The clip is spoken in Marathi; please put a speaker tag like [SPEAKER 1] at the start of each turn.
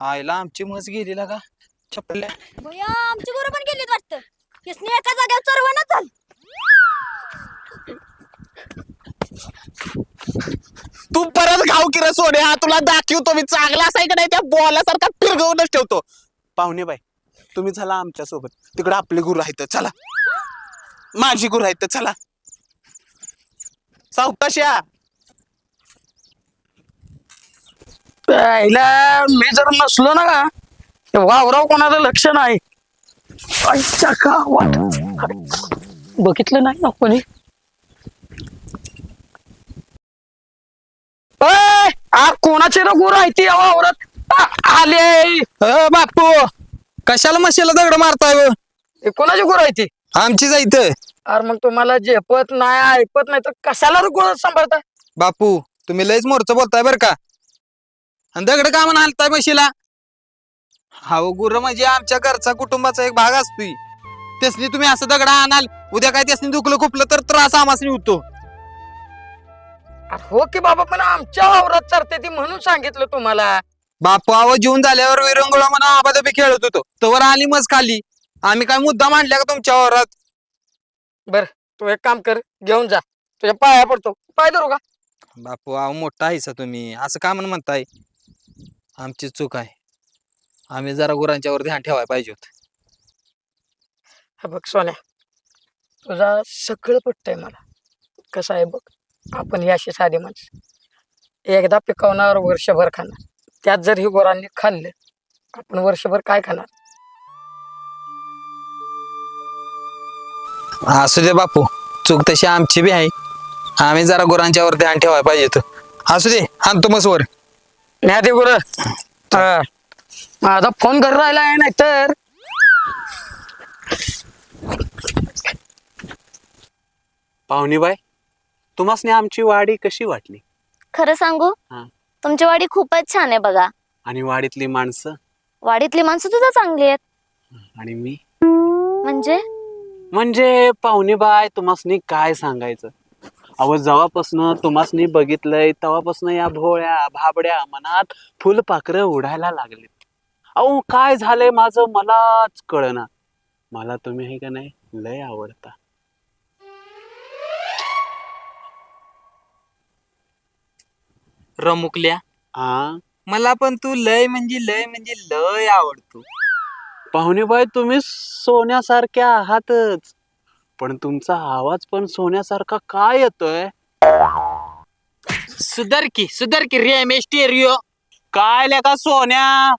[SPEAKER 1] आईला आमची मस गेली का चपल्या.
[SPEAKER 2] भैया आमची गुरु पण गेलीत वाटतं. किसने एका जागेवर चरवणच झालं.
[SPEAKER 1] तू परत घाव की रे सोन्या, तुला दाखवतो मी चांगला असाय का नाही त्या बॉलासारखा फिरगवूनच ठेवतो. पाहुणे बाई तुम्ही चला आमच्या सोबत, तिकडे आपले गुरु आहेत चला. माझी गुरु आहेत चला. सावकाशा.
[SPEAKER 3] पहिला मी जर नसलो ना का वावराव कोणाचं लक्ष नाही. आईच्या गावात बघितलं नाही ना कोणी. कोणाचे ना गुरु आहे ती वावरात आले.
[SPEAKER 1] बापू कशाला मशीला दगड मारताय व?
[SPEAKER 3] कोणाची गुरु आहे ती?
[SPEAKER 1] आमची जायचं.
[SPEAKER 3] अरे मग तुम्हाला झेपत नाही ऐकत नाही तर कशाला गुरु सांभाळताय?
[SPEAKER 1] बापू तुम्ही लयच मोरचं बोलताय बर का. आणि दगड का म्हणून हालताय म्हशीला? हा गुर म्हणजे आमच्या घरचा कुटुंबाचा एक भाग असतोय. त्यासनी तुम्ही असं दगड आणाल, उद्या काय त्यासनी दुखलं खुपलं तर त्रास आमासनी होतो.
[SPEAKER 3] अरे हो की बाबा, पण आमच्या वावरात चरते ती म्हणून सांगितलं तुम्हाला.
[SPEAKER 1] बापू आवाज जेवून झाल्यावर विरंगुळा म्हणून आबादबी खेळत होतो, तवर आली मज खाली. आम्ही काय मुद्दा मांडल्या का तुमच्या वावरात?
[SPEAKER 3] बर तू एक काम कर, घेऊन जा, तुझ्या पाया पडतो. पाय धरू का?
[SPEAKER 1] बापू आव मोठा आहेसा तुम्ही, असं का म्हणून म्हणताय? आमची चूक आहे. आम्ही जरा गुरांच्यावर ध्यान ठेवायला पाहिजे होत.
[SPEAKER 3] हा बघ सोन्या, तुझा सगळं पटतंय मला. कसं आहे बघ, आपण ही अशी साधी माणसं एकदा पिकवणार, वर्षभर खाणार. त्यात जर ही गुरांनी खाल्लं, आपण वर्षभर काय खाणार?
[SPEAKER 1] असू दे बापू, चूक तशी आमची बी आहे. आम्ही जरा गुरांच्यावर ध्यान ठेवायला पाहिजे होत. असू दे, आणतो मग वर.
[SPEAKER 3] नाही ते गुर, माझा फोन घरी राहिला आहे नाही तर.
[SPEAKER 4] पाहुणीबाई तुम्हासनी आमची वाडी कशी वाटली?
[SPEAKER 2] खरं सांगू,
[SPEAKER 4] हा.
[SPEAKER 2] तुमची वाडी खूपच छान आहे बघा.
[SPEAKER 4] आणि वाडीतली माणसं?
[SPEAKER 2] वाडीतली माणसं सुद्धा चांगली आहेत.
[SPEAKER 4] आणि मी
[SPEAKER 2] म्हणजे
[SPEAKER 4] पाहुणीबाई तुम्हासनी काय सांगायचं. अहो जेव्हापासनं तुम्हासनी बघितलंय तेव्हापासनं या भोळ्या भाबड्या मनात फुलपाखरं उडायला लागले. अहो काय झालंय माझं मलाच कळना. मला तुम्ही हे का नाही लय आवडता.
[SPEAKER 1] रमुकल्या,
[SPEAKER 4] आ
[SPEAKER 1] मला पण तू लय म्हणजे लय आवडतो.
[SPEAKER 4] पाहुणेबाई तुम्ही सोन्यासारख्या आहातच, पण तुमचा आवाज पण सोन्यासारखा काय येतोय?
[SPEAKER 1] सुधर की रे मेस्टेरियो.
[SPEAKER 4] काय लेका सोन्या,